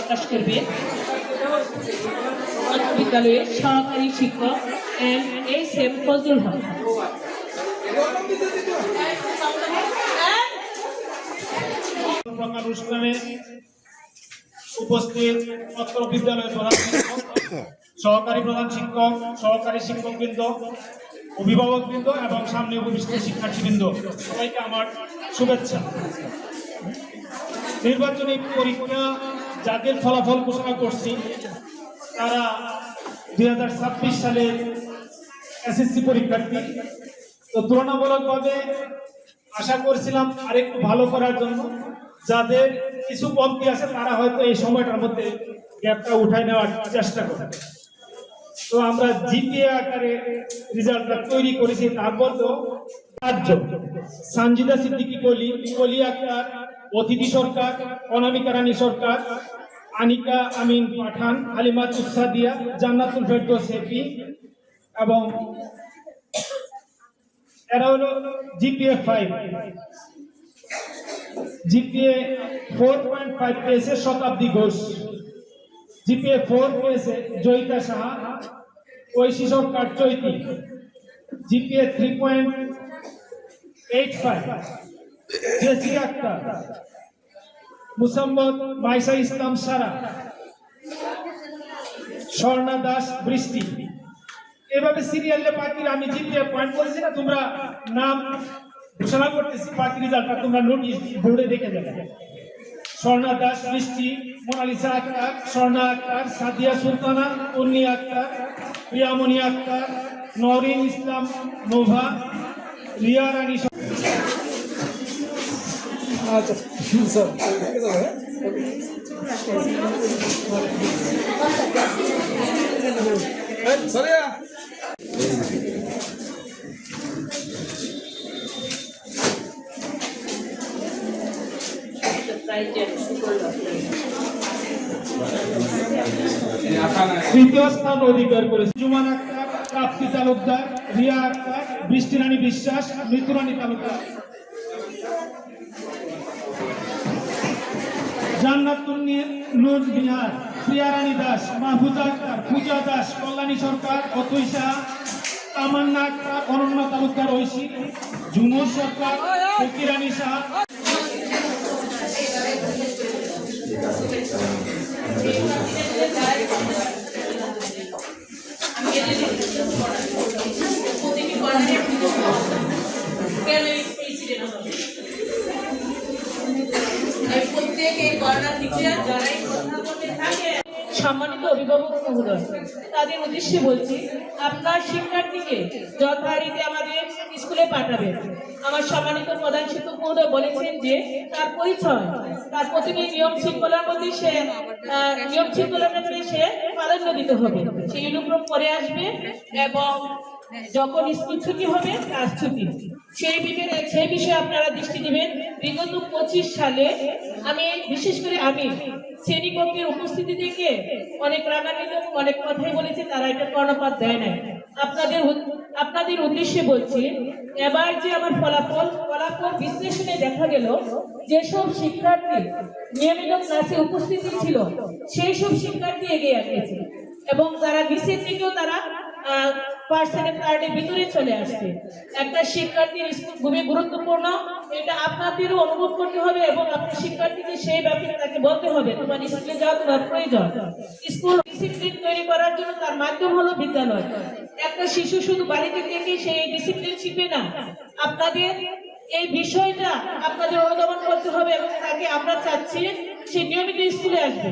প্রকাশ করবে বিদ্যালয়ের সহকারী শিক্ষক এম ফজলুল হক। অনুষ্ঠানে উপস্থিত অত্র বিদ্যালয়ের প্রধান শিক্ষক, সহকারী প্রধান শিক্ষক, সহকারী শিক্ষকবৃন্দ, অভিভাবকবৃন্দ এবং সামনে উপবিষ্ট শিক্ষার্থীবৃন্দ, সবাইকে আমার শুভেচ্ছা। নির্বাচনী পরীক্ষা যাদের ফলাফল ঘোষণা করছি তারা 2026 সালের এসএসসি পরীক্ষার্থী। তো তুলনামূলকভাবে আশা করছিলাম আরেকটু ভালো করার জন্য, যাদের কিছু কমতি আছে তারা হয়তো এই সময়টার মধ্যে গ্যাপটা উঠায় নেওয়ার চেষ্টা করে। তো আমরা জিপিএ আকারে রেজাল্টটা তৈরি করেছি। তারপর তো সানজিদা সিদ্দিকী কলি, কলি আক্তার, অতিথি সরকার, অনামিকা রানী সরকার, আনিকা আমিন পাঠান, হালিমা তুসাদিয়া, জান্নাতুল ফেরদৌস হেপি এবং এরা হলো জিপিএ 5, জিপিএ 4.5 পেয়েছে শতাব্দী ঘোষ, জিপিএ 4 পেয়েছে জয়িতা সাহা, ঐশী সরকার চৈতি, জিপিএ 3.85 জেসিকা আক্তার, মুসাম্মদ মাইসা ইসলাম সারা, স্বর্ণা দাস বৃষ্টি। এভাবে সিরিয়ালে বাকি আমি জিপিএ পয়েন্ট বলেছি না, তোমরা নাম ঘোষণা করতেছি, বাকি রেজাল্টটা তোমরা নোটিশ বোর্ডে দেখে যাবে। স্বর্ণা দাস বৃষ্টি, মোনালিসা আক্তার, স্বর্ণা আক্তার, সাদিয়া সুলতানা, উন্নি আক্তার, প্রিয়ামণি আক্তার, নরিন ইসলাম নোভা, রিয়া রানী। আচ্ছা তৃতীয় স্থান অধিকার করেছে জুমান আক্তার, প্রাপ্তি তালুকদার, রিয়া আক্তার, বৃষ্টি রানী বিশ্বাস, মৃত্যু রানী তালুকদার। জান্নাতুন নূর বিহার, প্রিয়া রানী দাস, মাহফুজা আক্তার, পূজা দাস, কল্যাণী সরকার, অতুই শাহ, তামান্না আক্তার, অনন্যা তালুকদার ঐশী, ঝুমুর সরকার, ফকিরানী শাহ। সম্মানিত অভিভাবক মহোদয়, তাদের উদ্দেশ্যে বলছি, আপনার শিক্ষার্থীকে যথারীতি আমাদের স্কুলে পাঠাবেন। আমার সম্মানিত প্রধান শিক্ষক মহোদয় বলেছেন যে তার পরিচয়, তার প্রতিটি নিয়ম শৃঙ্খলার মধ্যে সে প্রাধান্য দিতে হবে। সে ইউনিফর্ম পরে আসবে এবং যখন স্কুল ছুটি হবে ক্লাস ছুটি, সেই বিষয়ে আপনারা দৃষ্টি দিবেন। বিগত 25 সালে আমি বিশেষ করে শ্রেণীকক্ষের উপস্থিতি থেকে অনেক রাগান্বিত এবং অনেক কথাই বলেছি, তারা এটা কর্ণপাত দেয় নাই। আপনাদের উদ্দেশ্যে বলছি, এবার যে আমার ফলাফল বিশ্লেষণে দেখা গেল যেসব শিক্ষার্থী নিয়মিত ক্লাসে উপস্থিতি ছিল সেই সব শিক্ষার্থী এগিয়ে আসছে এবং যারা নিচের দিকেও তারা পার্সেন্টের কার্ডের ভিতরে চলে আসছে। একটা শিক্ষার্থীর স্কুল খুবই গুরুত্বপূর্ণ, এটা আপনাদেরও অনুভব করতে হবে এবং আপনার শিক্ষার্থীকে সেই ব্যাপারে তাকে বলতে হবে তোমার স্কুলে যাওয়া তোমার প্রয়োজন। স্কুল ডিসিপ্লিন তৈরি করার জন্য তার মাধ্যম হলো বিদ্যালয়। একটা শিশু শুধু বাড়িতে থেকে সেই ডিসিপ্লিন শিখবে না, আপনাদের এই বিষয়টা আপনাদের অনুধাবন করতে হবে এবং তাকে আমরা চাচ্ছি সে নিয়মিত স্কুলে আসবে।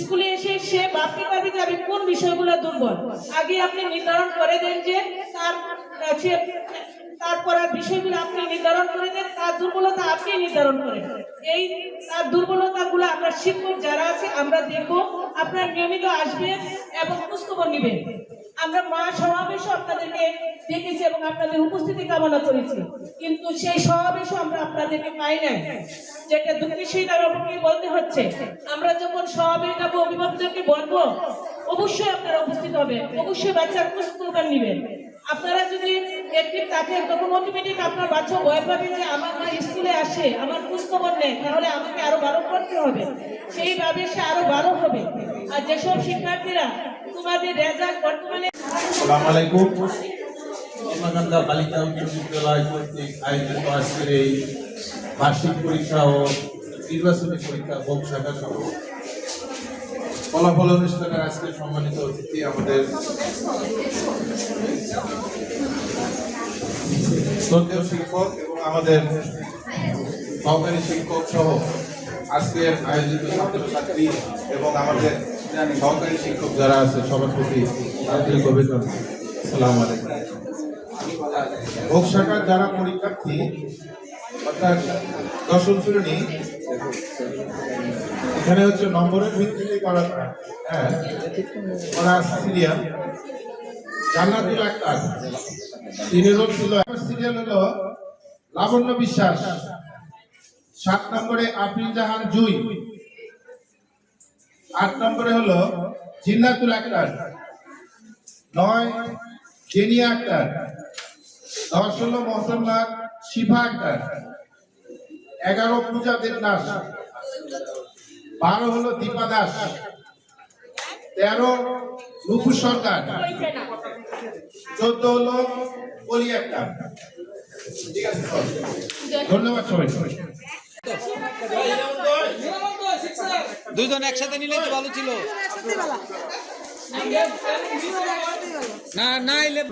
স্কুলে এসে সে ভাবতে পারবে যে আমি কোন বিষয়গুলো দুর্বল। আগে আপনি নির্ধারণ করে দেন যে তারপর বিষয়গুলো আপনি নির্ধারণ করে দেন, তার দুর্বলতা আপনি নির্ধারণ করেন। এই তার দুর্বলতাগুলো আমরা শিক্ষক যারা আছে আমরা দেখবো, আপনারা নিয়মিত আসবেন এবং খোঁজখবর নেবেন। আমরা মা সমাবেশও আপনাদেরকে দেখেছি এবং আপনাদের উপস্থিতি কামনা করেছি, কিন্তু সেই সমাবেশও আমরা আপনাদেরকে পাই নাই, যেটা দুঃখের সেই আমাকে বলতে হচ্ছে। আমরা যখন সমাবেশ যাবো অভিভাবকদেরকে বলবো, অবশ্যই আপনারা উপস্থিত হবেন, অবশ্যই বাচ্চার খোঁজখবর নেবেন। আপনারা যদি অ্যাক্টিভ থাকে তখন অটোমেটিক আপনার বাচ্চা ভয় পাবে যে আমার মা স্কুলে আসে, আমার খোঁজ খবর নেই, তাহলে আমাকে আরো বারো করতে হবে, সেইভাবে সে আরো বারো হবে। আর যেসব শিক্ষার্থীরা তোমাদের রেজাল্ট বর্তমানে আসসালামু আলাইকুম। কর্মকান্দা বালিকা উচ্চ বিদ্যালয় কর্তৃক আয়োজিত আজকের এই বার্ষিক পরীক্ষা ও নির্বাচনী পরীক্ষা হোম শাখা সহ ফলাফল অনুষ্ঠানের আজকে সম্মানিত অতিথি আমাদের শ্রদ্ধেয় শিক্ষক এবং আমাদের সহকারী শিক্ষক সহ আজকের আয়োজিত ছাত্রছাত্রী এবং আমাদের সহকারী শিক্ষক যারা আছে সবার প্রতি আন্তরিক অভিনন্দন। আসসালামু আলাইকুম। ভোগ শাখার যারা পরীক্ষার্থী অর্থাৎ দশম শ্রেণী, এখানে হচ্ছে নম্বরের ভিত্তিতে করা হয়। হ্যাঁ, ওরা সিরিয়াল জান্নাতুল আক্তার, তিনেরও ছিল সিরিয়াল হলো লাবণ্য বিশ্বাস, 7 নম্বরে আফরিন জাহান জুই, 8 নম্বরে হলো জিন্নাতুল আক্তার, 9 জেনিয়া আক্তার, 10 হলো মোহতরমা শিফা আক্তার, 11 পূজা দেবদাস, 12 হলো দীপা দাস, 13 রূপু সরকার, 14 হলো কলি আক্তার। ঠিক আছে, ধন্যবাদ সবাই। দুইজন একসাথে নিলে তো ভালো ছিল। না না এলে